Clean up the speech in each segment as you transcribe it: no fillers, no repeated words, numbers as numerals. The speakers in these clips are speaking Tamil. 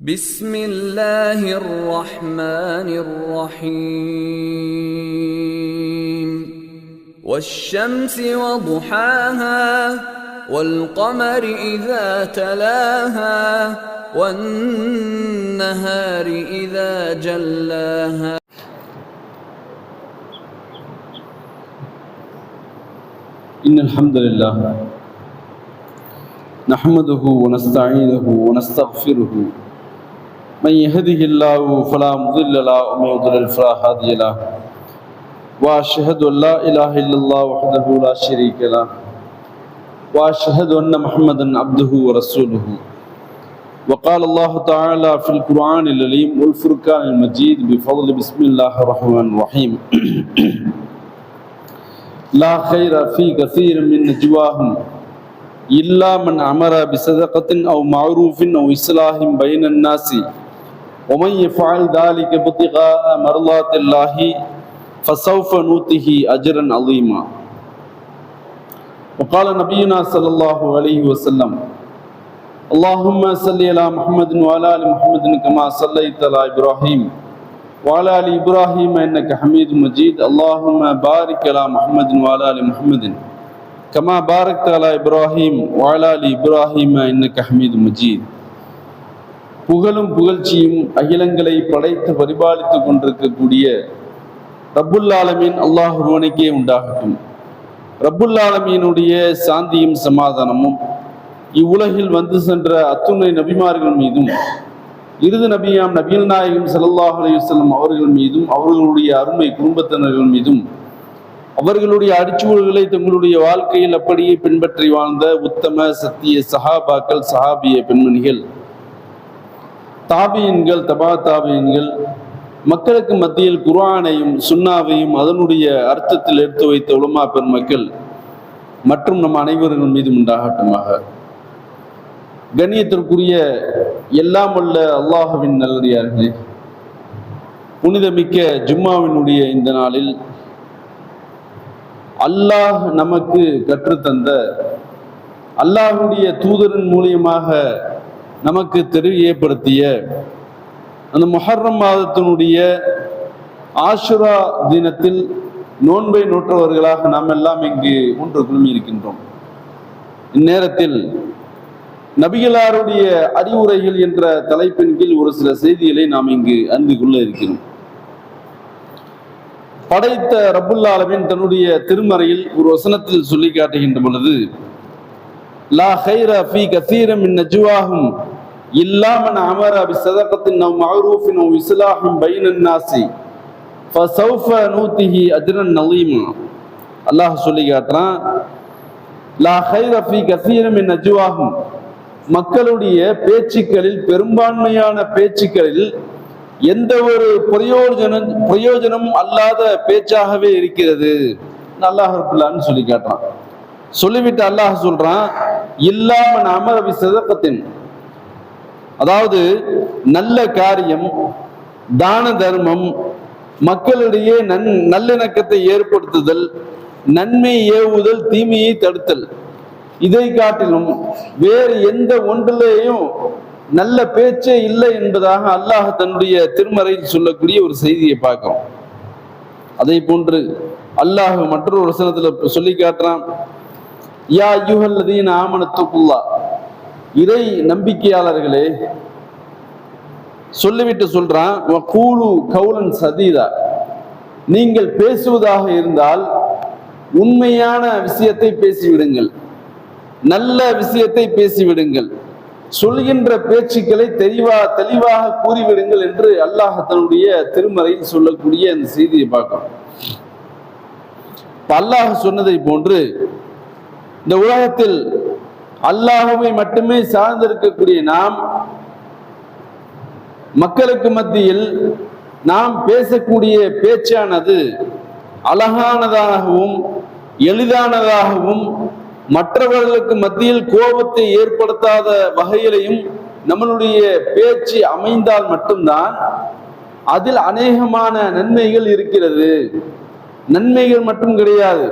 بسم الله الرحمن الرحيم والشمس وضحاها والقمر إذا تلاها والنهار إذا جلاها إن الحمد لله نحمده ونستعينه ونستغفره من يهده الله فلا مضل له ومن يضلل فلا هادي له وأشهد أن لا إله إلا الله وحده لا شريك له وأشهد أن محمدا عبده ورسوله وقال الله تعالى في القرآن العظيم والفرقان المجيد بفضل بسم الله الرحمن الرحيم لا خير في كثير من نجواهم إلا من أمر بصدقة أو معروف أو إصلاح بين الناس ومن يفعل ذلك ابتغاء مرضات الله فسوف نؤتيه أجرا عظيما وقال نبينا صلى الله عليه وسلم اللهم صل على محمد وعلى آل محمد كما صليت على إبراهيم وعلى آل إبراهيم إنك حميد مجيد اللهم بارك على محمد وعلى آل محمد كما باركت على إبراهيم وعلى آل إبراهيم إنك حميد مجيد. புகழும் புகழ்ச்சியும் அகிலங்களை படைத்து பரிபாலித்து கொண்டிருக்கக்கூடிய ரப்புல் ஆலமீன் அல்லாஹ் ஒருவனுக்கே உண்டாகட்டும். ரப்புல் ஆலமீனுடைய சாந்தியும் சமாதானமும் இவ்வுலகில் வந்து சென்ற அத்துணை நபிமார்கள் மீதும் இறுதி நபியாம் நபிகள் நாயகம் ஸல்லல்லாஹு அலைஹி வஸல்லம் அவர்கள் மீதும் அவர்களுடைய அருமை குடும்பத்தினர்கள் மீதும் அவர்களுடைய அடிச்சுவடுகளை தங்களுடைய வாழ்க்கையில் அப்படியே பின்பற்றி வாழ்ந்த உத்தம சத்திய சஹாபாக்கள் சஹாபிய பெண்மணிகள் தாபியின்கள் தபா தாபியின்கள் மக்களுக்கு மத்தியில் குர்ஆனையும் சுன்னாவையும் அதனுடைய அர்த்தத்தில் எடுத்து வைத்த உலமா பெருமக்கள் மற்றும் நம் அனைவர்கள் மீதும் உண்டாகட்டுமாக. கண்ணியத்திற்குரிய எல்லாம் வல்ல அல்லாஹ்வின் நல்லடியார்களே, புனிதமிக்க ஜும்மாவினுடைய இந்த நாளில் அல்லாஹ் நமக்கு கற்றுத்தந்த அல்லாஹ்வுடைய தூதரின் மூலியமாக நமக்கு தெரியப்படுத்திய அந்த முஹர்ரம் மாதத்தினுடைய ஆஷுரா தினத்தில் நோன்பை நோற்றவர்களாக நாம் எல்லாம் இங்கு ஒன்று குழுமி இருக்கின்றோம். இந்நேரத்தில் நபிகளாருடைய அறிவுரைகள் என்ற தலைப்பின் கீழ் ஒரு சில செய்திகளை நாம் இங்கு அறிந்து கொள்ள இருக்கிறோம். படைத்த ரப்புல் ஆலமீன் தன்னுடைய திருமறையில் ஒரு வசனத்தில் சொல்லி காட்டுகின்ற பொழுது லா கைர ஃபீ கஸீரின் மின் நஜ்வாஹும் இல்லா மன் அமர பிஸதகத்தின் அவ் மஅரூஃபின் அவ் இஸ்லாஹின் பைனன் நாஸி ஃபஸௌஃப நூதிஹி அஜ்ரன் அலீமா. அல்லாஹ் சொல்லி காட்டுறான், லா கைர ஃபீ கஸீரின் மின் நஜ்வாஹும், மக்களுடைய பேச்சுக்களில் பெரும்பான்மையான பேச்சுக்களில் எந்த ஒரு பிரயோஜனமும் அல்லாத பேச்சாகவே இருக்கிறது அல்லாஹ் ரப்புல்லான்னு சொல்லி காட்டுறான். சொல்லிவிட்டு அல்லாஹ் சொல்றான், இல்லாமன் அமர பிஸதகத்தின், அதாவது நல்ல காரியம் தான தர்மம் மக்களிடையே நல்லிணக்கத்தை ஏற்படுத்துதல் நன்மை ஏவுதல் தீமையை தடுத்தல், இதை காட்டிலும் வேறு எந்த ஒன்றிலேயும் நல்ல பேச்சே இல்லை என்பதாக அல்லாஹ் தன்னுடைய திருமறையில் சொல்லக்கூடிய ஒரு செய்தியை பார்க்கிறோம். அதை போன்று அல்லாஹ் மற்றொரு வசனத்துல சொல்லி காட்டுறான், யா அய்யுஹல்லதீன ஆமனு தக்குல்லாஹ், இறை நம்பிக்கையாளர்களே, சொல்லிவிட்டு சொல்றான், வகூலு கௌலன் சதீதா, நீங்கள் பேசுவதாக இருந்தால் உண்மையான விஷயத்தை பேசிவிடுங்கள், நல்ல விஷயத்தை பேசிவிடுங்கள், சொல்கின்ற பேச்சுக்களை தெளிவாக கூறிவிடுங்கள் என்று அல்லாஹ் தன்னுடைய திருமறையில் சொல்லக்கூடிய அந்த செய்தியை பார்க்கிறோம். அல்லாஹ் சொன்னதை போன்று இந்த உலகத்தில் அல்லாஹ்வை மட்டுமே சார்ந்திருக்கக்கூடிய நாம் மக்களுக்கு மத்தியில் நாம் பேசக்கூடிய பேச்சானது அழகானதாகவும் எளிதானதாகவும் மற்றவர்களுக்கு மத்தியில் கோபத்தை ஏற்படுத்தாத வகையிலையும் நம்மளுடைய பேச்சு அமைந்தால் மட்டும்தான் அதில் அநேகமான நன்மைகள் இருக்கிறது. நன்மைகள் மட்டும் கிடையாது,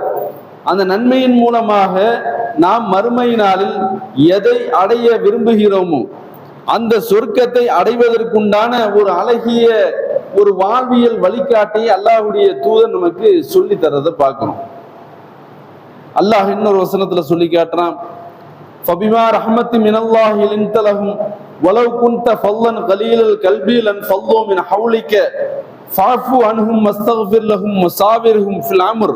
அந்த நன்மையின் மூலமாக நாம் மறுமை நாளில் எதை அடைய விரும்புகிறோமோ அந்த சொர்க்கத்தை அடைவதற்குண்டான ஒரு அழகிய ஒரு வாழ்வியல் வழிகாட்டி அல்லாஹ்வுடைய தூதர் நமக்கு சொல்லி தரதை பார்க்கணும். அல்லாஹ் இன்னொரு வசனத்துல சொல்லி காட்டுறான், ஃபபிமா ரஹ்மத்தி மினல்லாஹி லின்த லஹும் வலவ் குன்த ஃபல்லன் கலீலல் கல்பி லன் ஃபல்லு மின் ஹவ்லிக ஃபஅஃபு அன்ஹும் வஸ்தக்ஃபிர் லஹும் வஸாபிர்ஹும் ஃபில் அம்ர்.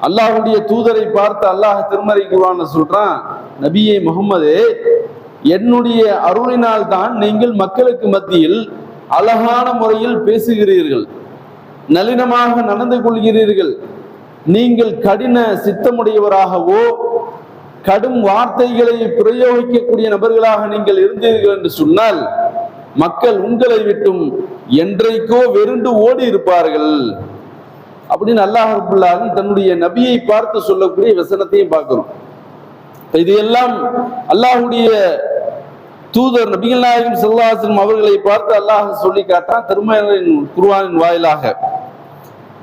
அல்லாஹ்வுடைய தூதரை பார்த்து அல்லாஹ் திருமறை குர்ஆன்ல சொல்றான், நபியே முஹம்மதே, என்னுடைய அருளினால் தான் நீங்கள் மக்களுக்கு மத்தியில் அழகான முறையில் பேசுகிறீர்கள், நளினமாக நடந்து கொள்கிறீர்கள். நீங்கள் கடின சித்தமுடையவராகவோ கடும் வார்த்தைகளை பிரயோகிக்கக்கூடிய நபர்களாக நீங்கள் இருந்தீர்கள் என்று சொன்னால் மக்கள் உங்களை விட்டும் என்றைக்கோ வெறுண்டு ஓடி இருப்பார்கள் அப்படின்னு அல்லாஹ் ரப்பல் ஆலமீன் தன்னுடைய நபியை பார்த்து சொல்லக்கூடிய வசனத்தையும் பார்க்கிறோம். இது எல்லாம் அல்லாஹ்வுடைய தூதர் நபிகள் நாயகம் ஸல்லல்லாஹு அலைஹி வஸல்லம் அவர்களை பார்த்து அல்லாஹ் சொல்லி காட்டான் திருமறையின் குர்ஆனின் வாயிலாக.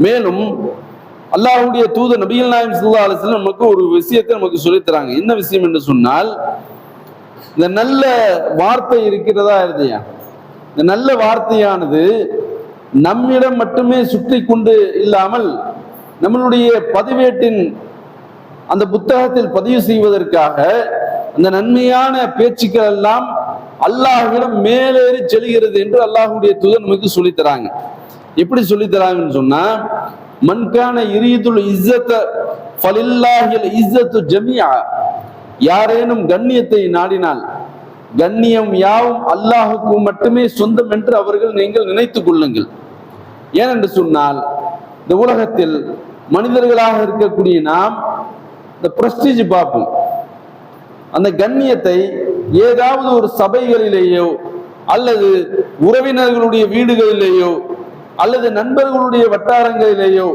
மேலும் அல்லாஹ்வுடைய தூதர் நபிகள் நாயகம் ஸல்லல்லாஹு அலைஹி வஸல்லம் நமக்கு ஒரு விஷயத்தை நமக்கு சொல்லித் தராங்க. என்ன விஷயம் என்று சொன்னால், இந்த நல்ல வார்த்தை இருக்கிறதா இல்லையா, இந்த நல்ல வார்த்தையானது நம்மிடம் மட்டுமே சுற்றி கொண்டு இல்லாமல் நம்மளுடைய பதிவேட்டின் அந்த புத்தகத்தில் பதிவு செய்வதற்காக அந்த நன்மையான பேச்சுக்கள் எல்லாம் அல்லாஹ்விடம் மேலேறி செல்கிறது என்று அல்லாஹ்வுடைய தூதர் நமக்கு சொல்லித்தராங்க. எப்படி சொல்லித்தராங்கன்னு சொன்னா, மன்கான யுரீதுல் இஸ்ஸத ஃபலில்லாஹில் இஸ்ஸத்து ஜமீஆ, யாரேனும் கண்ணியத்தை நாடினால் கண்ணியம் யாவும் அல்லாஹுக்கு மட்டுமே சொந்தம் என்று அவர்கள் நீங்கள் நினைத்துக் கொள்ளுங்கள். ஏனென்று சொன்னால், இந்த உலகத்தில் மனிதர்களாக இருக்கக்கூடிய நாம் இந்த பிரஸ்டீஜ் பார்ப்போம். அந்த கண்ணியத்தை ஏதாவது ஒரு சபைகளிலேயோ அல்லது உறவினர்களுடைய வீடுகளிலேயோ அல்லது நண்பர்களுடைய வட்டாரங்களிலேயோ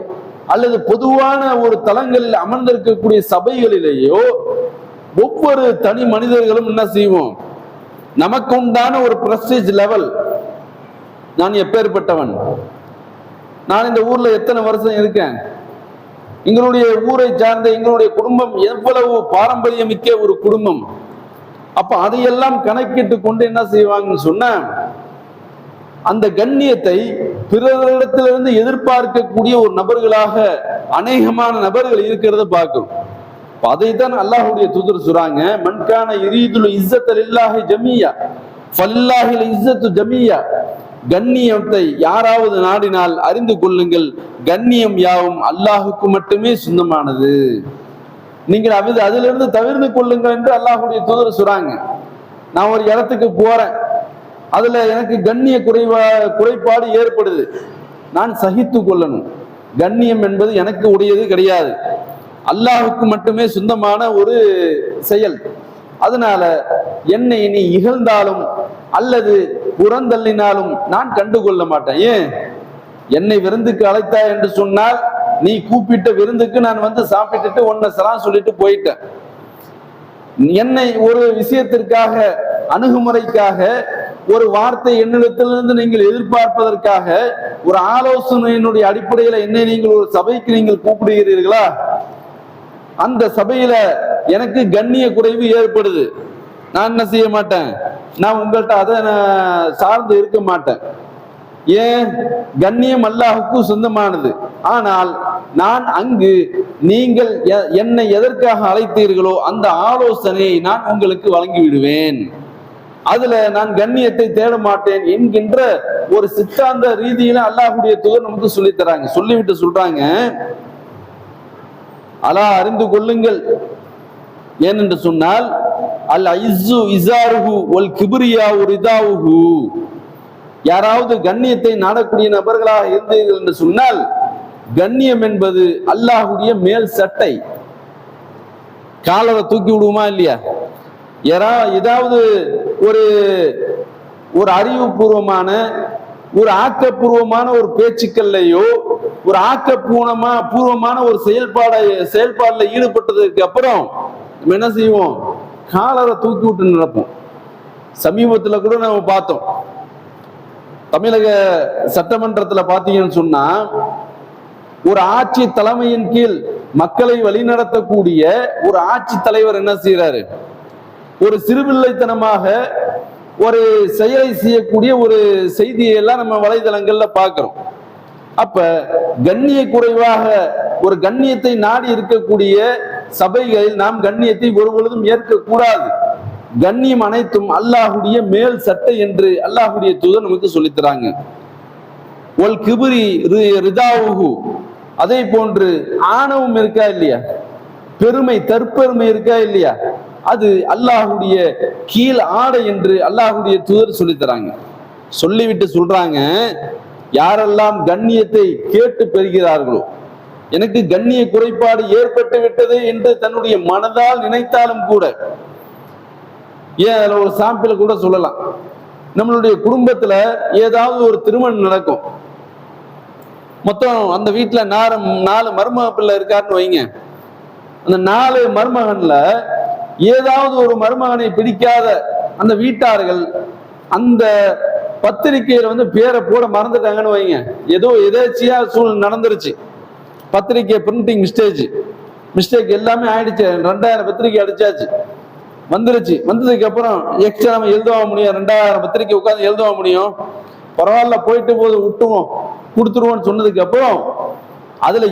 அல்லது பொதுவான ஒரு தளங்களில் அமர்ந்திருக்கக்கூடிய சபைகளிலேயோ ஒவ்வொரு தனி மனிதர்களும் என்ன செய்வோம், நமக்கு உண்டான ஒரு பிரஸ்டீஜ் லெவல், நான் எப்பேற்பட்டவன், நான் இந்த ஊர்ல எத்தனை வருஷம் இருக்கேன், எங்களுடைய ஊரை சார்ந்த எங்களுடைய குடும்பம் எவ்வளவு பாரம்பரியமிக்க ஒரு குடும்பம், அப்ப அதையெல்லாம் கணக்கிட்டு கொண்டு என்ன செய்வாங்கன்னு சொன்ன, அந்த கண்ணியத்தை பிறரிடத்திலிருந்து எதிர்பார்க்கக்கூடிய ஒரு நபர்களாக அநேகமான நபர்கள் இருக்கிறத பார்க்கிறோம். அதைத்தான் அல்லாஹ்வுடைய தூதர் சொல்றாங்க, மன்கான யுரீதுல் இஸ்ஸத லில்லாஹி ஜமீஆ ஃபலில்லாஹில் இஸ்ஸத்து ஜமீஆ, கண்ணியத்தை யாராவது நாடினால் அறிந்து கொள்ளுங்கள், கண்ணியம் யாவும் அல்லாஹுக்கு மட்டுமே சொந்தமானது, நீங்கள் அதிலிருந்து தவிர்த்து கொள்ளுங்கள் என்று அல்லாஹ்வுடைய தூதர் சொல்றாங்க. நான் ஒரு இடத்துக்கு போறேன், அதுல எனக்கு கண்ணிய குறைபாடு ஏற்படுது, நான் சகித்து கொள்ளணும். கண்ணியம் என்பது எனக்கு உடையது கிடையாது, அல்லாஹுக்கு மட்டுமே சொந்தமான ஒரு செயல். அதனால என்னை நீ இகழ்ந்தாலும் அல்லது புறந்தள்ளினாலும் நான் கண்டுகொள்ள மாட்டேன். ஏன், என்னை விருந்துக்கு அழைத்தாய் என்று சொன்னால் நீ கூப்பிட்ட விருந்துக்கு நான் வந்து சாப்பிட்டுட்டு உன்னை சலாம் சொல்லிட்டு போயிட்டேன். என்னை ஒரு விஷயத்திற்காக, அணுகுமுறைக்காக, ஒரு வார்த்தை என்னிடத்திலிருந்து நீங்கள் எதிர்பார்ப்பதற்காக, ஒரு ஆலோசனையினுடைய அடிப்படையில் என்னை நீங்கள் ஒரு சபைக்கு நீங்கள் கூப்பிடுகிறீர்களா, அந்த சபையில எனக்கு கண்ணிய குறைவு ஏற்படுது, நான் என்ன செய்ய மாட்டேன், நான் உங்கள்கிட்ட அதை சார்ந்து இருக்க மாட்டேன். ஏன், கண்ணியம் அல்லாஹுக்கு சொந்தமானது. ஆனால் நான் அங்கு நீங்கள் என்னை எதற்காக அழைத்தீர்களோ அந்த ஆலோசனையை நான் உங்களுக்கு வழங்கி விடுவேன், அதுல நான் கண்ணியத்தை தேட மாட்டேன் என்கின்ற ஒரு சித்தாந்த ரீதியில அல்லாஹ்வுடைய தூதர் நமக்கு சொல்லித் தராங்க. சொல்லிவிட்டு சொல்றாங்க, அலா அறிந்து கொள்ளுங்கள், ஏனென்று சொன்னால் அல் ஐஸு இஸாருஹு வல் கிப்ரியாஉ ரிதாவுஹு, யாராவது கண்ணியத்தை நாடக்கூடிய நபர்களாக இருந்தீர்கள் என்று சொன்னால் கண்ணியம் என்பது அல்லாஹ்வுடைய மேல் சட்டை. காலரை தூக்கி விடுவோமா இல்லையா, ஏதாவது ஒரு அறிவுபூர்வமான ஒரு ஆக்கப்பூர்வமான ஒரு பேச்சுக்கள்லையோ ஒரு ஆக்கப்பூர்வமான ஒரு செயல்பாடுல ஈடுபட்டதுக்கு அப்புறம் நம்ம என்ன செய்வோம், காலரை தூக்கி விட்டு நடப்போம். சமீபத்தில் கூட நம்ம பார்த்தோம், தமிழக சட்டமன்றத்துல பாத்தீங்கன்னு சொன்னா ஒரு ஆட்சி தலைமையின் கீழ் மக்களை வழிநடத்தக்கூடிய ஒரு ஆட்சி தலைவர் என்ன செய்யறாரு, ஒரு சிறுபிள்ளைத்தனமாக ஒரு செயலை செய்யக்கூடிய ஒரு செய்தியை எல்லாம் நம்ம வலைதளங்கள்ல பார்க்கிறோம். அப்ப கண்ணிய குறைவாக ஒரு கண்ணியத்தை நாடி இருக்கக்கூடிய சபைகளில் நாம் கண்ணியத்தை ஒருபொழுதும் ஏற்கக்கூடாது. கண்ணியம் அனைத்தும் அல்லாஹுடைய மேல் சட்டை என்று அல்லாஹுடைய தூதர் நமக்கு சொல்லித்தராங்க. ஒல் கிபுரி ரிதாவுஹு, அதே போன்று ஆணவம் இருக்கா இல்லையா, பெருமை தற்பெருமை இருக்கா இல்லையா, அது அல்லாஹுடைய கீழ் ஆடை என்று அல்லாஹுடைய தூதர் சொல்லித்தராங்க. சொல்லிவிட்டு சொல்றாங்க, யாரெல்லாம் கண்ணியத்தை கேட்டு பெறுகிறார்களோ, எனக்கு கண்ணிய குறைபாடு ஏற்பட்டு விட்டது என்று தன்னுடைய மனதால் நினைத்தாலும் கூட, ஏன் அதுல ஒரு சாம்பிள் கூட சொல்லலாம். நம்மளுடைய குடும்பத்துல ஏதாவது ஒரு திருமணம் நடக்கும், மொத்தம் அந்த வீட்டுல 4 மருமக பிள்ளை இருக்காருன்னு வைங்க. அந்த 4 மருமகன்ல ஏதாவது ஒரு மருமகனை பிடிக்காத அந்த வீட்டார்கள் அந்த பத்திரிகையில பேரை போட மறந்துட்டாங்கன்னு வைங்க. ஏதோ எதேச்சியா சூழ்நிலை நடந்துருச்சு, பத்திரிகை பிரிண்டிங் மிஸ்டேக் எல்லாமே ஆயிடுச்சு. 2000 பத்திரிகை அடிச்சாச்சு, வந்துருச்சு. வந்ததுக்கு அப்புறம் எக்ஸ்ட்ரா நம்ம எழுதவா முடியும்? 2000 பத்திரிகை உட்காந்து எழுதவா முடியும்? பரவாயில்ல, போயிட்டு போது விட்டுவோம், கொடுத்துருவோம்னு சொன்னதுக்கு அப்புறம் அதுல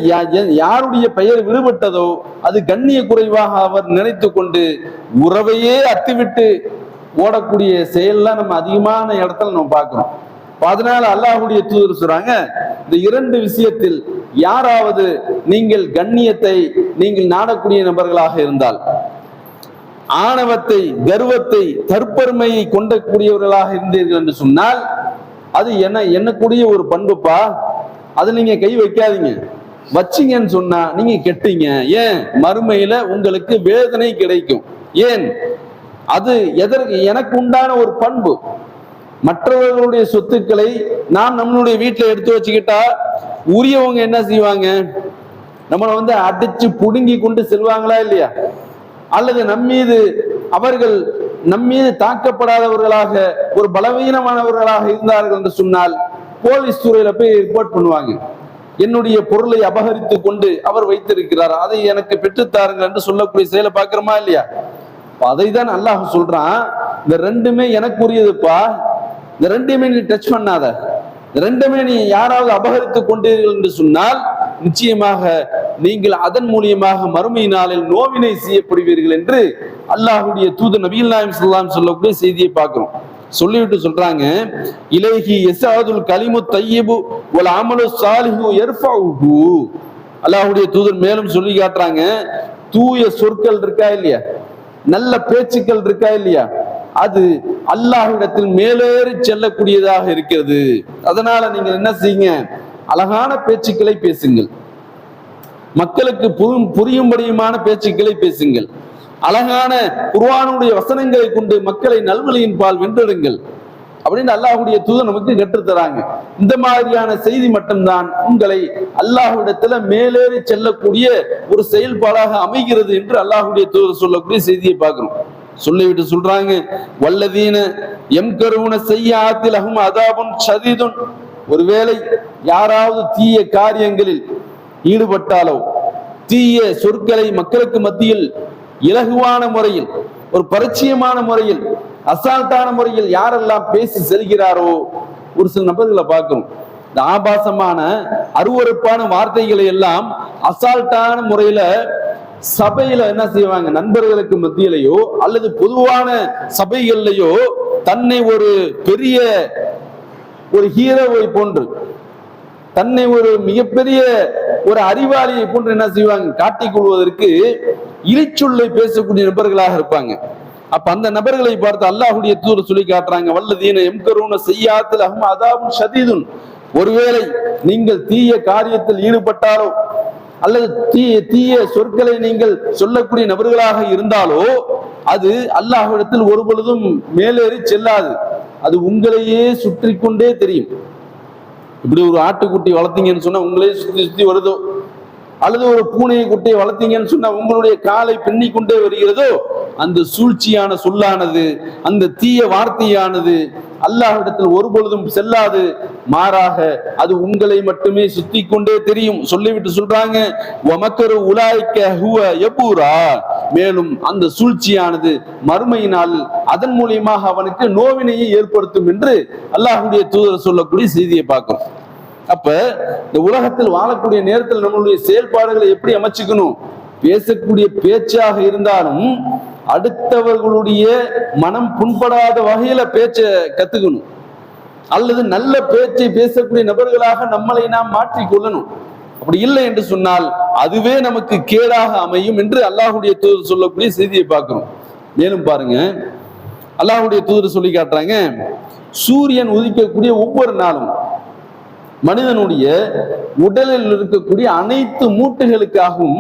யாருடைய பெயர் விடுபட்டதோ அது கண்ணிய குறைவாக அவர் நினைத்து கொண்டு உறவையே அத்துவிட்டு ஓடக்கூடிய செயல்லாம் நம்ம அதிகமான இடத்துல நம்ம பார்க்கிறோம். அதனால அல்லாஹுடைய தூதர் சொல்றாங்க, இந்த 2 விஷயத்தில் யாராவது நீங்கள் கண்ணியத்தை நீங்கள் நாடக்கூடிய நபர்களாக இருந்தால், ஆணவத்தை, கர்வத்தை, தற்பெருமையை கொண்டக்கூடியவர்களாக இருந்தீர்கள் என்று சொன்னால், அது என்னக்கூடிய ஒரு பண்புப்பா, அது நீங்க கை வைக்காதீங்க. வச்சிங்கன்னு சொன்னா நீங்க கெட்டீங்க. ஏன்? மறுமையில உங்களுக்கு வேதனை கிடைக்கும். ஏன்? அது எதற்கு? எனக்கு உண்டான ஒரு பண்பு. மற்றவர்களுடைய சொத்துக்களை நாம் நம்மளுடைய வீட்டில் எடுத்து வச்சுக்கிட்டா உரியவங்க என்ன செய்வாங்க? நம்மளை அடிச்சு புடுங்கி கொண்டு செல்வாங்களா இல்லையா? அல்லது அவர்கள் நம்மீது தாக்கப்படாதவர்களாக ஒரு பலவீனமானவர்களாக இருந்தார்கள் என்று சொன்னால் போலீஸ் துறையில போய் ரிப்போர்ட் பண்ணுவாங்க. என்னுடைய பொருளை அபகரித்து கொண்டு அவர் வைத்திருக்கிறார், அதை எனக்கு பெற்றுத்தாருங்கள் என்று சொல்லக்கூடிய செயலை பார்க்கிறோமா இல்லையா? அதை தான் அல்லாஹ் சொல்றான், இந்த 2மே எனக்குரியதுப்பா, இந்த 2மே நீ டச் பண்ணாத, இந்த 2மே நீ யாராவது அபகரித்து கொண்டீர்கள் என்று சொன்னால் நிச்சயமாக நீங்கள் அதன் மூலியமாக மறுமை நாளில் நோவினை செய்யப்படுவீர்கள் என்று அல்லாஹுடைய தூதர் நபிகள் நாயகம் ஸல்லல்லாஹு அலைஹி வஸல்லம் சொல்லக்கூடிய செய்தியை பார்க்கிறோம். சொல்லிவிட்டு சொல்றாங்க, இலைஹி யஸாதுல் கலிமு தய்யிபு வல் அமலு ஸாலிஹு யர்ஃபஉஹு. அல்லாஹ்வுடைய தூதர் மேலும் சொல்லி காட்டுறாங்க, தூய சொற்கள் இருக்கா இல்லையா, நல்ல பேச்சுக்கள் இருக்கா இல்லையா, அது அல்லாஹ்விடத்தில் மேலேறி செல்லக்கூடியதாக இருக்கிறது. அதனால நீங்க என்ன செய்யுங்க? அழகான பேச்சுக்களை பேசுங்கள், மக்களுக்கு புரியும்படியுமான பேச்சுக்களை பேசுங்கள், அழகான குர்ஆனுடைய வசனங்களை கொண்டு மக்களை நல்வழியின் பால் வென்றெடுங்கள் அப்படின்னு அல்லாஹ்வுடைய தூதர் நமக்கு கற்றுத்தராங்க. இந்த மாதிரியான செய்தி மட்டும்தான் உங்களை அல்லாஹ்விடத்துல மேலேறி செல்லக்கூடிய ஒரு செயல்பாடாக அமைகிறது என்று அல்லாஹ்வுடைய தூதர் சொல்லக்கூடிய செய்தியை பார்க்கிறோம். சொல்லிவிட்டு சொல்றாங்க, வல்லதீன யம்கரூன ஸய்யாத்தில் லஹும் அதாபுன் ஷதீதுன். ஒருவேளை யாராவது தீய காரியங்களில் ஈடுபட்டாலோ, தீய சொற்களை மக்களுக்கு மத்தியில் இலகுவான முறையில், ஒரு பரிச்சயமான முறையில், அசால்ட்டான முறையில் யாரெல்லாம் பேசி செல்கிறாரோ, ஒரு சில நபர்களை பார்க்கிறோம், இந்த ஆபாசமான அருவருப்பான வார்த்தைகளை எல்லாம் அசால்ட்டான முறையில சபையில என்ன செய்வாங்க? நண்பர்களுக்கு மத்தியிலேயோ அல்லது பொதுவான சபைகள்லையோ தன்னை ஒரு பெரிய ஒரு ஹீரோவை போன்று, தன்னை ஒரு மிகப்பெரிய ஒரு அறிவாளியை போன்று என்ன செய்வாங்க? காட்டிக் கொள்வதற்கு இழிச்சொல்லை பேசக்கூடிய நபர்களாக இருப்பாங்க. அப்ப அந்த நபர்களை பார்த்து அல்லாஹ்வுடைய தூதர் சொல்லி காட்டுறாங்க, வல்லதீன யம்கரூன ஸய்யாத்தில் லஹும் அதாபுன் ஷதீதுன். ஒருவேளை நீங்கள் தீய காரியத்தில் ஈடுபட்டாலோ அல்லது தீய சொற்களை நீங்கள் சொல்லக்கூடிய நபர்களாக இருந்தாலோ அது அல்லாஹ்விடத்தில் ஒரு பொழுதும் மேலேறி செல்லாது, அது உங்களையே சுற்றி கொண்டே தெரியும். இப்படி ஒரு ஆட்டுக்குட்டி வளர்த்தீங்கன்னு சொன்னா உங்களே சுத்தி சுத்தி வருதோ, அல்லது ஒரு பூனையை குட்டியை வளர்த்தீங்கன்னு சொன்னா உங்களுடைய காலை பின்னி கொண்டே வருகிறதோ, அந்த சூழ்ச்சியான சொல்லானது, அந்த தீய வார்த்தையானது அல்லாஹ்விடத்தில் ஒரு பொழுதும் செல்லாது, மாறாக அது உங்களை மட்டுமே சுத்தி கொண்டே தெரியும். சொல்லிவிட்டு சொல்றாங்க, வமக்கரு உலாய்க்க ஹுவ யபூரா. மேலும் அந்த சூழ்ச்சியானது மறுமையினால் அதன் மூலியமாக அவனுக்கு நோவினையை ஏற்படுத்தும் என்று அல்லாஹ்வுடைய தூதர் சொல்லக்கூடிய செய்தியை பார்க்கிறோம். அப்ப இந்த உலகத்தில் வாழக்கூடிய நேரத்தில் நம்மளுடைய செயல்பாடுகளை எப்படி அமைச்சுக்கணும்? பேசக்கூடிய பேச்சாக இருந்தாலும் அடுத்தவர்களுடைய மனம் புண்படாத வகையில பேச்ச கத்துக்கணும், அல்லது நல்ல பேச்சை பேசக்கூடிய நபர்களாக நம்மளை நாம் மாற்றிக் கொள்ளணும். அப்படி இல்லை என்று சொன்னால் அதுவே நமக்கு கேடாக அமையும் என்று அல்லாஹ்வுடைய தூதர் சொல்லக்கூடிய செய்தியை பார்க்கிறோம். மேலும் பாருங்க, அல்லாஹ்வுடைய தூதர் சொல்லி காட்டுறாங்க, சூரியன் உதிக்கக்கூடிய ஒவ்வொரு நாளும் மனிதனுடைய உடலில் இருக்கக்கூடிய அனைத்து மூட்டுகளுக்காகவும்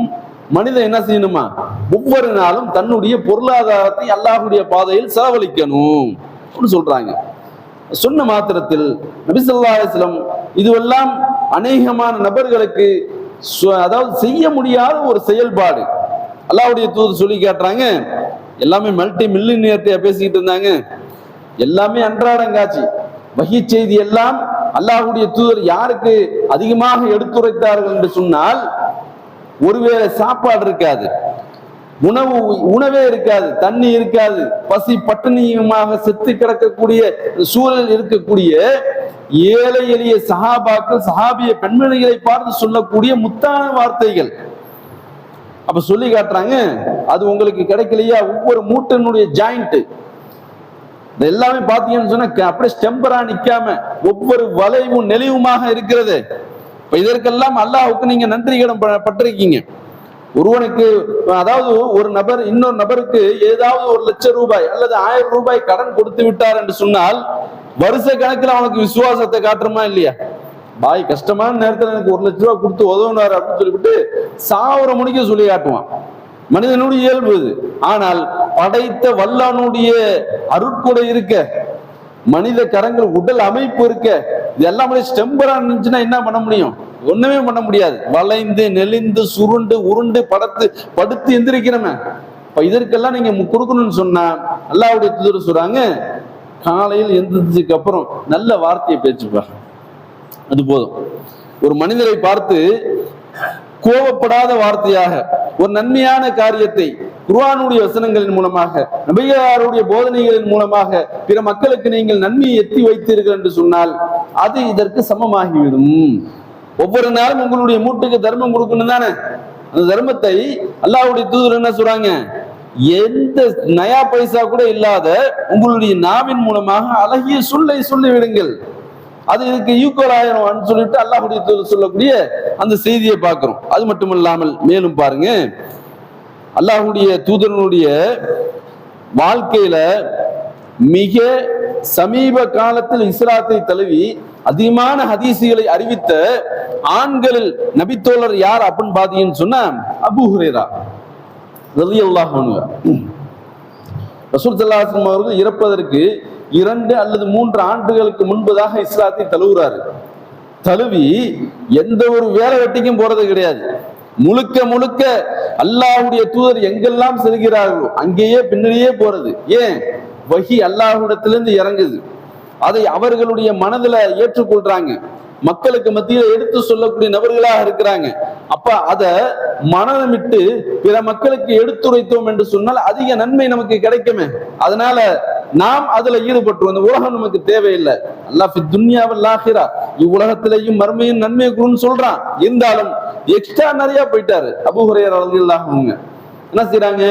மனிதன் என்ன செய்யணுமா? ஒவ்வொரு நாளும் தன்னுடைய பொருளாதாரத்தை அல்லாஹ்வுடைய பாதையில் செலவழிக்கணும் சொல்றாங்க. சொன்ன மாத்திரத்தில் நபி ஸல்லல்லாஹு அலைஹி வஸல்லம் இதுவெல்லாம் அநேகமான நபர்களுக்கு அதாவது செய்ய முடியாத ஒரு செயல்பாடு. அல்லாஹ்வுடைய தூதர் சொல்லி காட்டுறாங்க, எல்லாமே மல்டி மில்லியனியர்கிட்ட பேசிக்கிட்டு இருந்தாங்க, எல்லாமே அன்றாடங்காட்சி வஹி செய்தி எல்லாம் அல்லாஹ்வுடைய தூதர் யாருக்கு அதிகமாக எடுத்துரைத்தார்கள் என்று சொன்னால், ஒருவேளை சாப்பாடு இருக்காது, உணவே இருக்காது, தண்ணி இருக்காது, பசி பட்டினியுமாக செத்து கிடக்கக்கூடிய சூழல் இருக்கக்கூடிய ஏழை எளிய சஹாபாக்கள் சஹாபிய பெண்மணிகளை பார்த்து சொல்லக்கூடிய முத்தான வார்த்தைகள். அப்ப சொல்லி காட்டுறாங்க, அது உங்களுக்கு கிடைக்கலையா? ஒவ்வொரு மூட்டினுடைய ஜாயிண்ட் எல்லாமே பாத்தீங்கன்னு சொன்னா அப்படியே ஸ்டெம்பரா நிக்காம ஒவ்வொரு வளைவும் நெளிவுமாக இருக்கிறது. இப்ப இதற்கெல்லாம் அல்லாஹ்வுக்கு நீங்க நன்றி கடன் பட்டிருக்கீங்க. ஒருவனுக்கு அதாவது ஒரு நபர் இன்னொரு நபருக்கு ஏதாவது 1 லட்சம் ரூபாய் அல்லது 1000 ரூபாய் கடன் கொடுத்து விட்டார் என்று சொன்னால் வருஷ கணக்கில் அவனுக்கு விசுவாசத்தை காட்டுறமா இல்லையா? பாய் கஷ்டமான நேரத்தில் எனக்கு 1 லட்சம் ரூபாய் கொடுத்து உதவுனார் அப்படின்னு சொல்லிவிட்டு சாவர முடிக்க சொல்லி காட்டுவான். மனிதனுடைய இயல்பு இது. ஆனால் படைத்த வல்லானுடைய அருட்கொடை இருக்க, மனித கரங்கள் உடல் அமைப்பு இருக்க, இது எல்லாமே ஸ்டெம்பரா இருந்துச்சுன்னா என்ன பண்ண முடியும்? ஒண்ணுமே பண்ண முடியாது. வளைந்து நெளிந்து சுருண்டு உருண்டு படுத்து எந்திரிக்கிறோமே. இப்ப இதற்கெல்லாம் நீங்க கொடுக்கணும்னு சொன்னா அல்லாஹ்வுடைய தூதர் சொல்றாங்க, காலையில் எந்திரிச்சதுக்கு அப்புறம் நல்ல வார்த்தையை பேச்சுப்பா, அது போதும். ஒரு மனிதரை பார்த்து கோபப்படாத வார்த்தையாக ஒரு நன்மையான காரியத்தை குர்ஆனுடைய வசனங்களின் மூலமாக நபிகளாருடைய போதனைகளின் மூலமாக பிற மக்களுக்கு நீங்கள் நன்மையை எத்தி வைத்தீர்கள் என்று சொன்னால் அது இதற்கு சமமாகிவிடும். ஒவ்வொரு நாளும் உங்களுடைய மூட்டுக்கு தர்மம் கொடுக்கணும் தானே? அந்த தர்மத்தை அல்லாஹ்வுடைய தூதர் என்ன சொல்றாங்க, எந்த நயா பைசா கூட இல்லாத உங்களுடைய நாவின் மூலமாக அழகிய சொல்லை சொல்லி விடுங்கள், அது இதுக்கு ஈக்குவல் ஆயிரும் சொல்லிட்டு அல்லாஹ்வுடைய தூதர் சொல்லக்கூடிய அந்த செய்தியை பார்க்கிறோம். அது மட்டுமல்லாமல் மேலும் பாருங்க, அல்லாஹ்வுடைய தூதரனுடைய வாழ்க்கையில மிக சமீப காலத்தில் இஸ்லாத்தை தழுவி அதிகமான ஹதீசுகளை அறிவித்த ஆண்களில் நபித்தோழர் யார் அப்படின்னு பாத்தீங்கன்னு சொன்னா அபூ ஹுரைரா ரலியல்லாஹு அன்ஹு. ரசூல் ஸல்லல்லாஹு அலைஹி வஸல்லம் அவர்கள் இறப்பதற்கு 2 அல்லது 3 ஆண்டுகளுக்கு முன்பதாக இஸ்லாத்தை தழுவுறாரு. தழுவி எந்த ஒரு வேலை வெட்டிக்கும் போறது கிடையாது. முழுக்க முழுக்க அல்லாஹ்வுடைய தூதர் எங்கெல்லாம் செல்கிறார்களோ அங்கேயே பின்னணியே போறது. ஏன்? வஹி அல்லாஹ்விடத்திலிருந்து இறங்குது, அதை அவர்களுடைய மனதில் ஏற்றுக்கொள்றாங்க, மக்களுக்கு மத்தியில் எடுத்து சொல்லக்கூடிய நபர்களாக இருக்கிறாங்க. அப்ப அத மனமிட்டு பிற மக்களுக்கு எடுத்துரைத்தோம் என்று சொன்னால் அதிக நன்மை நமக்கு கிடைக்குமே. அதனால நாம் அதுல ஈடுபட்டு இந்த உலகம் நமக்கு தேவையில்லை. அல்லாஹ் ஃபி துன்யாவல் ஆகிரா, இவ்வுலகத்திலேயும் மறுமையும் நன்மை குருன்னு சொல்றான். இருந்தாலும் எக்ஸ்ட்ரா நிறைய போயிட்டாரு அபூ ஹுரைரா ரலியல்லாஹு அன்ஹு. என்ன செய்யறாங்க?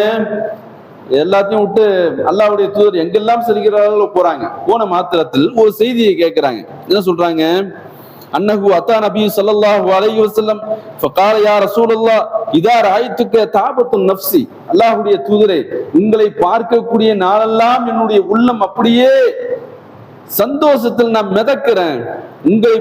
எல்லாத்தையும் விட்டு அல்லாஹ்வுடைய தூதர் எங்கெல்லாம் செல்கிறார்களோ போறாங்க. போன மாத்திரத்தில் ஒரு செய்தியை கேட்கிறாங்க. என்ன சொல்றாங்க? அன்னஹு அத்தா நபி ஸல்லல்லாஹு அலைஹி வஸல்லம் ஃபகால யா ரசூலல்லாஹ் இதா ராய்துக தாபத்துன் நஃப்ஸி, அல்லாஹ்வுடைய தூதரே உங்களை பார்க்கக்கூடிய நாளெல்லாம் என்னுடைய உள்ளம் அப்படியே சந்தோஷத்தில் நான் மிதக்கிறேன். உங்களை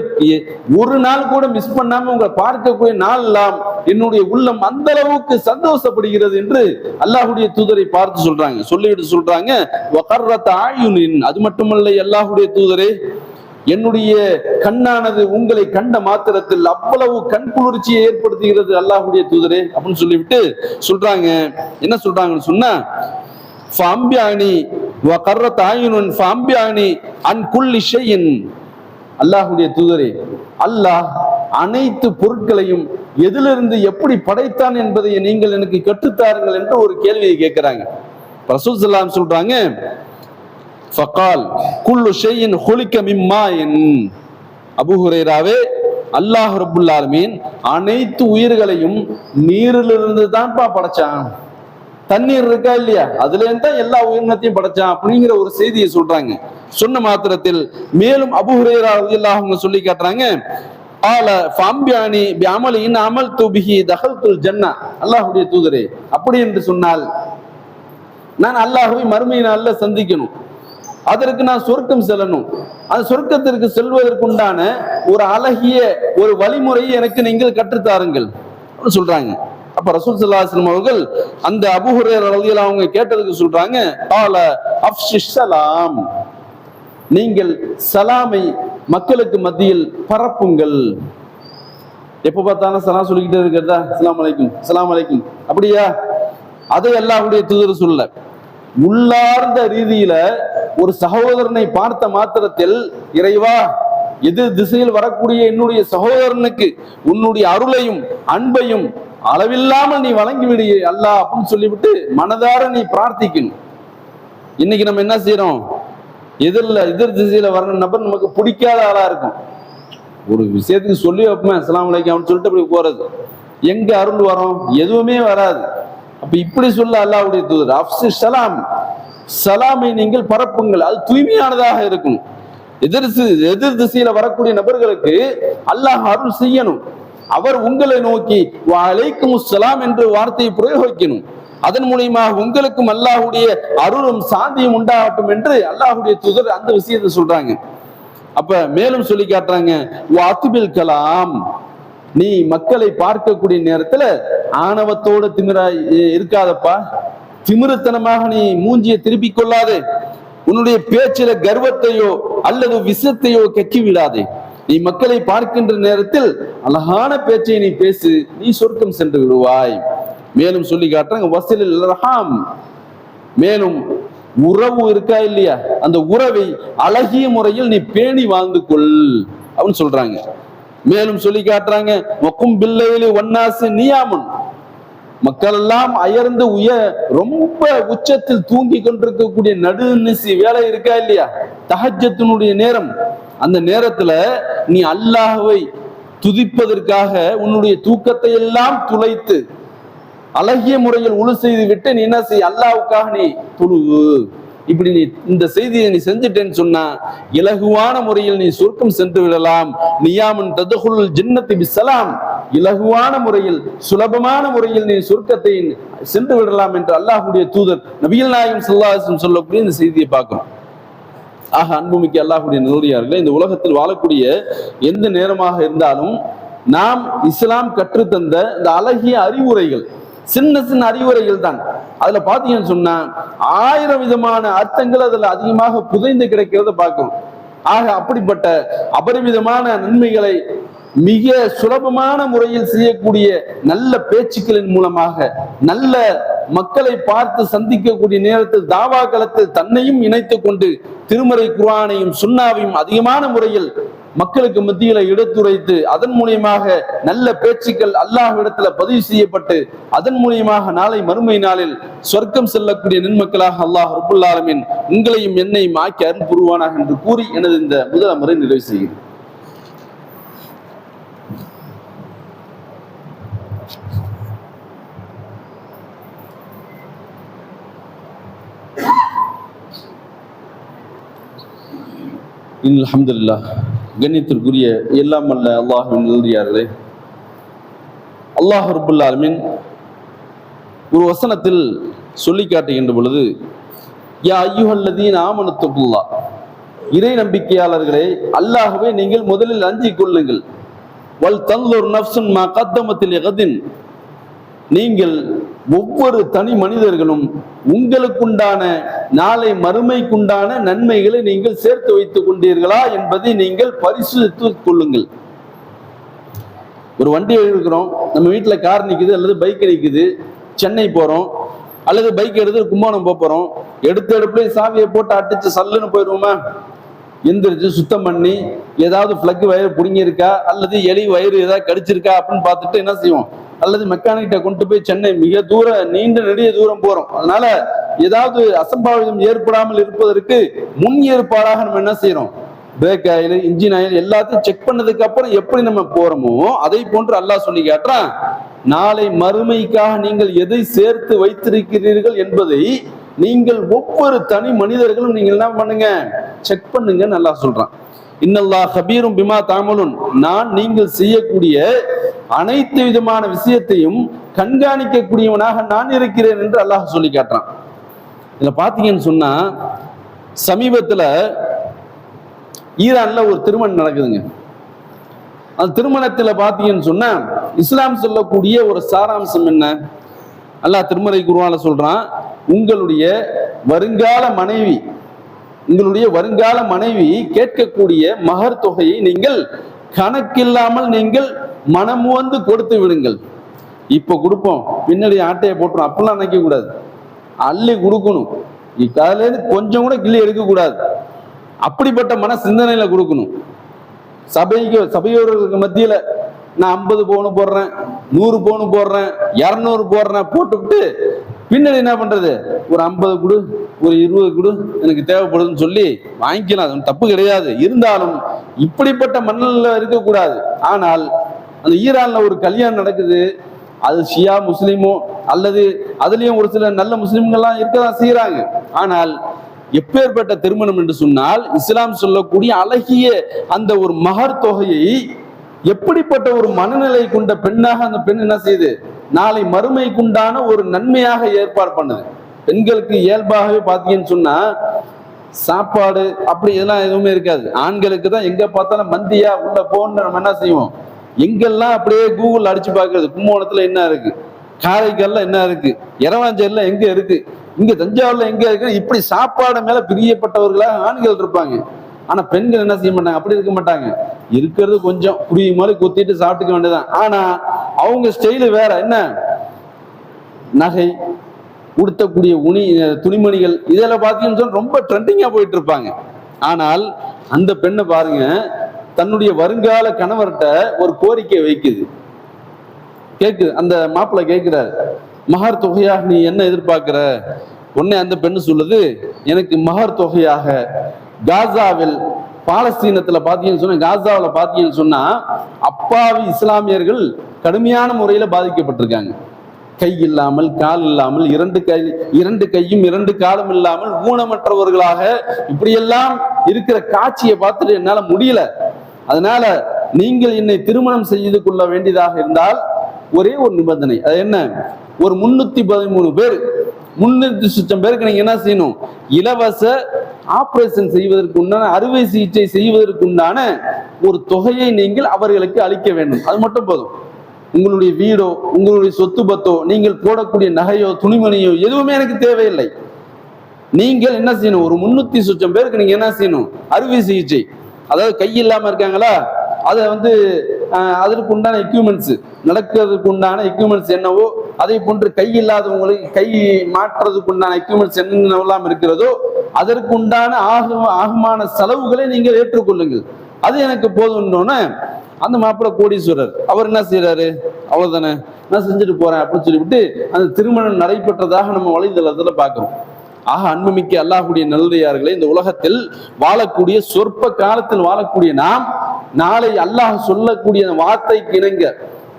ஒரு நாள் கூட மிஸ் பண்ணாம உங்களை பார்க்கக்கூடிய நாள் எல்லாம் என்னுடைய உள்ளம் அந்த அளவுக்கு சந்தோஷப்படுகிறது என்று அல்லாஹ்வுடைய தூதரை பார்த்து சொல்றாங்க. சொல்லிட்டு சொல்றாங்க வகர்ரத் ஆயுனின், அது மட்டுமல்ல அல்லாஹ்வுடைய தூதரே என்னுடைய கண்ணானது உங்களை கண்ட மாத்திரத்தில் அவ்வளவு கண் குளிர்ச்சியை ஏற்படுத்துகிறது அல்லாஹ்வுடைய தூதரே அப்படின்னு சொல்லிவிட்டு சொல்றாங்க. என்ன சொல்றாங்கன்னு சொன்னா ஃபஅம்பியானி வகர்ரத் ஆயுனுன் ஃபஅம்பியானி அன் குல்லி ஷைஇன், அல்லாஹ்வுடைய தூதரே அல்லாஹ் அனைத்து பொருட்களையும் எதிலிருந்து எப்படி படைத்தான் என்பதை நீங்கள் எனக்கு கற்றுத்தாருங்கள் என்று ஒரு கேள்வியை கேட்கிறாங்க. ரசூல் ஸல்லல்லாஹு அலைஹி வஸல்லம் சொல்றாங்க, ஃபகால் குல்லு ஷைஇன் ஹுலிக மிம்மாஇன். அபூ ஹுரைராவே, அல்லாஹ் ரப்புல் ஆலமீன் அனைத்து உயிர்களையும் நீரிலிருந்து தான்ப்பா படைச்சான். தண்ணீர் இருக்கா இல்லையா, அதுல இருந்து தான் எல்லா உயிரினத்தையும் படைச்சான் அப்படிங்கிற ஒரு செய்தியை சொல்றாங்க. சொன்ன மாத்திரத்தில் மேலும் அபூ ஹுரைரா ரலியல்லாஹு அன்ஹு சொல்லி காட்டுறாங்க, ஆல ஃபம்பியானி பிஅமலின் அமல்து பிஹி தகல்துல் ஜன்னah. அல்லாஹ்வுடைய தூதரே, அப்படி என்று சொன்னால் நான் அல்லாஹ்வை மறுமை நாள்ல சந்திக்கணும், அதற்கு நான் சொர்க்கம் செல்லணும், அந்த சொர்க்கத்திற்கு செல்வதற்குண்டான ஒரு அழகிய ஒரு வழிமுறையை எனக்கு நீங்கள் கற்றுத்தாருங்கள் சொல்றாங்க. அப்ப ரசூல் ஸல்லல்லாஹு அலைஹி வஸல்லம் அவர்கள் அந்த அபூ ஹுரைரா ரலியல்லாஹு அன்ஹு கேட்டதுக்கு சொல்றாங்க, ஆல அஃப்ஷிஷ் ஸலாம், நீங்கள் சலாமை மக்களுக்கு மத்தியில் பரப்புங்கள். எப்ப பார்த்தாலும் சலாம் சொல்லிக்கிட்டே இருக்கிறதா, அஸ்ஸலாமு அலைக்கும் அஸ்ஸலாமு அலைக்கும், அப்படியா? அதை அல்லாஹ்வுடைய தூதர் சொல்ல, உள்ளார்ந்த ரீதியில ஒரு சகோதரனை பார்த்த மாத்திரத்தில், இறைவா எதிர் திசையில் வரக்கூடிய என்னுடைய சகோதரனுக்கு உன்னுடைய அருளையும் அன்பையும் அளவில்லாமல் நீ வழங்கி விடியே அல்லாஹ் அப்படின்னு சொல்லிவிட்டு மனதார நீ பிரார்த்திக்கணும். இன்னைக்கு நம்ம என்ன செய்யறோம், எதிர் திசையில வர நபர் நமக்கு பிடிக்காத ஆளா இருக்கும், ஒரு விஷயத்துக்கு சொல்லி வைப்பேன் அஸ்ஸலாமு அலைக்கும் அப்படின்னு சொல்லிட்டு அப்படி போறது, எங்க அருள் வரும், எதுவுமே வராது. அப்ப இப்படி சொல்ல அல்லாஹ்வுடைய தூதர், அஃப்ஷிஷ் ஸலாம், சலாமை நீங்கள் பரப்புங்கள், அது தூய்மையானதாக இருக்கும். எதிர் திசையில வரக்கூடிய நபர்களுக்கு அல்லாஹ் அருள் செய்யணும். அவர் உங்களை நோக்கி வலைக்குமுஸ் ஸலாம் என்று வார்த்தையை பிரயோகிக்கணும். அதன் மூலியமாக உங்களுக்கும் அல்லாஹ்வுடைய அருளும் சாந்தியும் உண்டாகட்டும் என்று அல்லாஹ்வுடைய தூதர் அந்த விஷயத்தை சொல்றாங்க. அப்ப மேலும் சொல்லி காட்டுறாங்க, வாத்துபில் கலாம், நீ மக்களை பார்க்கக்கூடிய நேரத்துல ஆணவத்தோட திமிரா இருக்காதப்பா, திமிருத்தனமாக நீ மூஞ்சியை திருப்பி கொள்ளாதே, உன்னுடைய பேச்சில கர்வத்தையோ அல்லது விஷத்தையோ கக்கி விடாதே. நீ மக்களை பார்க்கின்ற நேரத்தில் அழகான பேச்சை நீ பேசு, நீ சொர்க்கம் சென்று விடுவாய். மேலும் சொல்லி காட்டுறாங்க, வஸிலில் ரஹாம், மேலும் உறவு இருக்கா இல்லையா, அந்த உறவை அழகிய முறையில் நீ பேணி வாழ்ந்து கொள் அப்படின்னு சொல்றாங்க. மேலும் சொல்லி காட்டுறாங்க, வக்கும் பில்லைலி வன்னாசி நியாமுன், மக்கள் எல்லாம் அயர்ந்து ரொம்ப உச்சத்தில் தூங்கி கொண்டிருக்கக்கூடிய நடுநிசி வேலை இருக்கா இல்லையா, தஹஜ்ஜத்தினுடைய நேரம், அந்த நேரத்துல நீ அல்லாஹ்வை துதிப்பதற்காக உன்னுடைய தூக்கத்தை எல்லாம் துளைத்து அழகிய முறையில் உழு செய்து விட்டு நீ என்ன செய், அல்லாஹ்வுக்காக நீ தொழுவு. இப்படி நீ இந்த செய்தியை நீ செஞ்சுட்டேன்னு சொன்னா இலகுவான முறையில் நீ சொர்க்கம் சென்று விடலாம். நியாமன் ததுகுல் ஜன்னத்தி பிஸ்ஸலாம், இலகுவான முறையில் சுலபமான முறையில் நீ சொர்க்கத்தை சென்று விடலாம் என்று அல்லாஹ்வுடைய தூதர் நபிகள் நாயகம் ஸல்லல்லாஹு அலைஹி வஸல்லம் சொல்லக்கூடிய இந்த செய்தியை பார்க்கிறோம். ஆக அன்புமிக்க அல்லாஹ்வுடைய நல்லடியார்களே, இந்த உலகத்தில் வாழக்கூடிய எந்த நேரமாக இருந்தாலும் நாம் இஸ்லாம் கற்றுத்தந்த இந்த அழகிய அறிவுரைகள், சின்ன சின்ன அறிவுரைகள் தான். அதுல பாத்தீங்கன்னு சொன்னா 1000 விதமான அர்த்தங்கள் அதுல அதிகமாக புதைந்து கிடைக்கிறத பார்க்கணும். ஆக அப்படிப்பட்ட அபரிமிதமான நன்மைகளை மிக சுலபமான முறையில் செய்யக்கூடிய நல்ல பேச்சுக்களின் மூலமாக, நல்ல மக்களை பார்த்து சந்திக்கக்கூடிய நேரத்தில் தாவா களத்தில் தன்னையும் இணைத்துக் கொண்டு திருமறை குர்ஆனையும் சுன்னாவையும் அதிகமான முறையில் மக்களுக்கு மத்தியில எடுத்துரைத்து அதன் மூலியமாக நல்ல பேச்சுக்கள் அல்லாஹ்விடத்துல பதிவு செய்யப்பட்டு அதன் மூலியமாக நாளை மறுமை நாளில் சொர்க்கம் செல்லக்கூடிய நன்மக்களாக அல்லாஹ் ரப்புல் ஆலமீன் உங்களையும் என்னையும் ஆக்கி அருள் புரிவானாக என்று கூறி எனது இந்த முதல் அமரை நிறைவு செய்கிறேன். அல்ஹம்துலில்லாஹ். கண்ணியத்திற்குரிய எல்லாம் அல்ல அல்லாஹ்வின் நல்லடியார்களே, அல்லாஹ் ரப்புல் ஆலமீன் ஒரு வசனத்தில் சொல்லி காட்டுகின்ற பொழுது, யா அய்யுஹல்லதீன ஆமனு தக்குல்லாஹ், இறை நம்பிக்கையாளர்களே அல்லாஹ்வை நீங்கள் முதலில் அஞ்சிக் கொள்ளுங்கள். வல் தன்துர் நஃப்சுன் மா கத்தமத் லிகதின், நீங்கள் ஒவ்வொரு தனி மனிதர்களும் உங்களுக்குண்டான நாளை மறுமைக்குண்டான நன்மைகளை நீங்கள் சேர்த்து வைத்துக் கொண்டீர்களா என்பதை நீங்கள் பரிசீலித்துக் கொள்ளுங்கள். ஒரு வண்டி எடுக்கிறோம், நம்ம வீட்டுல கார் நிக்குது அல்லது பைக் நிக்குது, சென்னை போறோம் அல்லது பைக் எடுத்து கும்பகோணம் போறோம், எடுத்த எடுப்புல சாவியை போட்டு அடிச்சு சல்லுன்னு போயிடுவோமா? எந்திரிச்சு சுத்தம் பண்ணி ஏதாவது பிளக் வயிறு பிடுங்கியிருக்கா அல்லது எலி வயிறு ஏதாவது கடிச்சிருக்கா அப்படின்னு பார்த்துட்டு என்ன செய்வோம், அல்லது மெக்கானிக்கிட்ட கொண்டு போய் சென்னை மிக நீண்ட நெடிய தூரம் போறோம். அதனால ஏதாவது அசம்பாவிதம் ஏற்படாமல் இருப்பதற்கு முன் ஏற்பாடாக நம்ம என்ன செய்யறோம், பிரேக் ஆயில், இன்ஜின் ஆயில் எல்லாத்தையும் செக் பண்ணதுக்கு அப்புறம் எப்படி நம்ம போறோமோ அதை போன்று அல்லாஹ் சொல்லி காட்டுறான், நாளை மறுமைக்காக நீங்கள் எதை சேர்த்து வைத்திருக்கிறீர்கள் என்பதை நீங்கள் ஒவ்வொரு தனி மனிதர்களும் நீங்கள் என்ன பண்ணுங்க, செக் பண்ணுங்க. நல்லா சொல்றான், இன்னல்லாஹ் கபீரும் பிமா தஅமலுன், நான் நீங்கள் செய்யக்கூடிய அனைத்து விதமான விஷயத்தையும் கண்காணிக்கக்கூடியவனாக நான் இருக்கிறேன் என்று அல்லாஹ் சொல்லி காட்டுறான். இதுல பாத்தீங்கன்னு சொன்னா, சமீபத்துல ஈரான்ல ஒரு திருமணம் நடக்குதுங்க. அந்த திருமணத்துல பாத்தீங்கன்னு சொன்னா இஸ்லாம் சொல்லக்கூடிய ஒரு சாராம்சம் என்ன, அல்லாஹ் திருமறை குர்ஆன்ல சொல்றான், உங்களுடைய வருங்கால மனைவி கேட்கக்கூடிய மகர் தொகையை நீங்கள் கணக்கில்லாமல் நீங்கள் மனமுவந்து கொடுத்து விடுங்கள். இப்ப கொடுப்போம் பின்னாடி ஆட்டையை போட்டுரும் அப்படிலாம் நினைக்க கூடாது, அள்ளி கொடுக்கணும். அதுல இருந்து கொஞ்சம் கூட கிள்ளி எடுக்க கூடாது. அப்படிப்பட்ட மன சிந்தனையில கொடுக்கணும். சபையோர்களுக்கு மத்தியில நான் 50 பவுன் போடுறேன், 100 பவுன் போடுறேன், 200 போடுறேன் போட்டுவிட்டு பின்னாடி என்ன பண்றது, ஒரு 50 கொடு, ஒரு 20 கொடு, எனக்கு தேவைப்படுதுன்னு சொல்லி வாங்கிக்கலாம். அது தப்பு கிடையாது. இருந்தாலும் இப்படிப்பட்ட மண்ணில் இருக்கக்கூடாது. ஆனால் அந்த ஈரான்ல ஒரு கல்யாணம் நடக்குது, அது ஷியா முஸ்லீமோ அல்லது அதுலயும் ஒரு சில நல்ல முஸ்லிம்கள்லாம் இருக்கதான் செய்யறாங்க. ஆனால் எப்பேற்பட்ட திருமணம் என்று சொன்னால், இஸ்லாம் சொல்லக்கூடிய அழகிய அந்த ஒரு மகர் தொகையை எப்படிப்பட்ட ஒரு மனநிலை கொண்ட பெண்ணாக அந்த பெண் என்ன செய்யுது, நாளை மறுமைக்குண்டான ஒரு நன்மையாக ஏற்பாடு பண்ணுது. பெண்களுக்கு இயல்பாகவே பார்த்தீங்கன்னு சொன்னா சாப்பாடு அப்படி இதெல்லாம் எதுவுமே இருக்காது. ஆண்களுக்கு தான் எங்க பார்த்தாலும் மந்தியா உள்ள போன்னு நம்ம என்ன செய்வோம், எங்கெல்லாம் அப்படியே கூகுள் அடிச்சு பார்க்கறது, கும்போணத்துல என்ன இருக்கு, காரைக்கால்ல என்ன இருக்கு, இரவாஞ்சேரியில எங்க இருக்கு, இங்க தஞ்சாவூர்ல எங்க இருக்கு, இப்படி சாப்பாடு மேல பிரியப்பட்டவர்களாக ஆண்கள் இருப்பாங்க. ஆனா பெண்கள் என்ன செய்ய மாட்டாங்க, அப்படி இருக்க மாட்டாங்க. இருக்கிறது கொஞ்சம் குருவி மாதிரி குத்திட்டு சாப்பிட்டுக்க வேண்டியதான். ஆனா அவங்க ஸ்டைலு வேற. என்ன, நகை, உடுத்தக்கூடிய துணிமணிகள் இதெல்லாம் பார்த்தீங்கன்னு சொன்னா ரொம்ப ட்ரெண்டிங்கா போயிட்டு இருப்பாங்க. ஆனால் அந்த பெண்ணை பாருங்க, தன்னுடைய வருங்கால கணவர்கிட்ட ஒரு கோரிக்கை வைக்குது, கேக்குது. அந்த மாப்பிள்ளை கேட்கிறாரு, மகர் தொகையாக நீ என்ன எதிர்பார்க்கிற? உடனே அந்த பெண்ணு சொல்லுது, எனக்கு மகர் தொகையாக காசாவில், பாலஸ்தீனத்துல பாத்தீங்கன்னு சொன்னா, காசாவில பாத்தீங்கன்னு சொன்னா அப்பாவி இஸ்லாமியர்கள் கடுமையான முறையில பாதிக்கப்பட்டிருக்காங்க. கை இல்லாமல், கால் இல்லாமல், இரண்டு கையும் 2 காலும் இல்லாமல் ஊனமற்றவர்களாக இப்படியெல்லாம் இருக்கிற காட்சியை பார்த்துட்டு என்னால முடியல. அதனால நீங்கள் என்னை திருமணம் செய்து கொள்ள வேண்டியதாக இருந்தால் ஒரே ஒரு நிபந்தனை. அது என்ன, ஒரு 313 பேர், 300 பேருக்கு நீங்க என்ன செய்யணும், இலவச ஆபரேஷன் செய்வதற்கு உண்டான, அறுவை சிகிச்சை செய்வதற்கு உண்டான ஒரு தொகையை நீங்கள் அவர்களுக்கு அளிக்க வேண்டும். அது மட்டும் போதும். உங்களுடைய வீடோ, உங்களுடைய சொத்து பத்தோ, நீங்கள் போடக்கூடிய நகையோ துணிமணியோ எதுவுமே எனக்கு தேவையில்லை. நீங்கள் என்ன செய்யணும், ஒரு 300 பேருக்கு நீங்க என்ன செய்யணும், அறுவை சிகிச்சை, அதாவது கை இல்லாம இருக்காங்களா, அதை அதற்கு உண்டான எக்யூப்மெண்ட்ஸ், நடக்கிறதுக்கு உண்டான எக்யூப்மெண்ட்ஸ் என்னவோ அதை போன்று கை இல்லாதவங்களுக்கு கை மாற்றுறதுக்கு உண்டான எக்யூப்மெண்ட்ஸ் என்னென்னலாம் இருக்கிறதோ அதற்கு உண்டான ஆகுமான செலவுகளை நீங்கள் ஏற்றுக்கொள்ளுங்கள், அது எனக்கு போதும்னோன்னு அந்த மாப்பிள்ளை கோடீஸ்வரர் அவர் என்ன செய்யறாரு, அவ்வளவுதானே நான் செஞ்சுட்டு போறேன் அப்படின்னு சொல்லிவிட்டு அந்த திருமணம் நடைபெற்றதாக நம்ம வலைதளத்துல பார்க்கிறோம். ஆக அன்புமிக்க அல்லாஹ்வுடைய நல்லடியார்களே, இந்த உலகத்தில் வாழக்கூடிய, சொற்ப காலத்தில் வாழக்கூடிய நாம் நாளை அல்லாஹ் சொல்லக்கூடிய வார்த்தைக்கு இணங்க,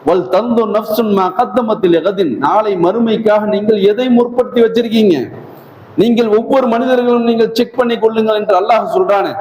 வல் தந்து நஃப்சுன் மா கத்தமத்தில் யகதின், நாளை மறுமைக்காக நீங்கள் எதை முற்படுத்தி வச்சிருக்கீங்க, நீங்கள் ஒவ்வொரு மனிதர்களும் நீங்கள் செக் பண்ணி கொள்ளுங்கள் என்று அல்லாஹ் சொல்றானே.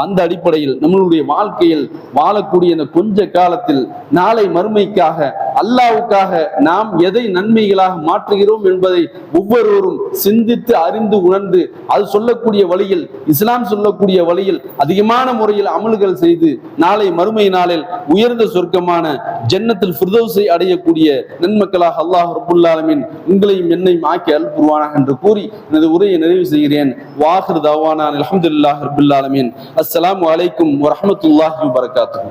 அந்த அடிப்படையில் நம்மளுடைய வாழ்க்கையில் வாழக்கூடிய இந்த கொஞ்ச காலத்தில் நாளை மறுமைக்காக, அல்லாஹ்வுக்காக நாம் எதை நன்மைகளாக மாற்றுகிறோம் என்பதை ஒவ்வொருவரும் சிந்தித்து அறிந்து உணர்ந்து, அது சொல்லக்கூடிய வழியில், இஸ்லாம் சொல்லக்கூடிய வழியில் அதிகமான முறையில் அமல்கள் செய்து நாளை மறுமை நாளில் உயர்ந்த சொர்க்கமான ஜன்னத்துல் ஃபிர்தௌஸை அடையக்கூடிய நன்மக்களாக அல்லாஹ் ரப்புல் ஆலமீன் உங்களையும் என்னையும் ஆக்கி அருள் புரிவானாக என்று கூறி எனது உரையை நிறைவு செய்கிறேன். வாஹிர் தஅவானா அல்ஹம்துலில்லாஹி ரப்பில் ஆலமீன். அஸ்ஸலாமு அலைக்கும் வரஹ்மத்துல்லாஹி வபரகாத்துஹு.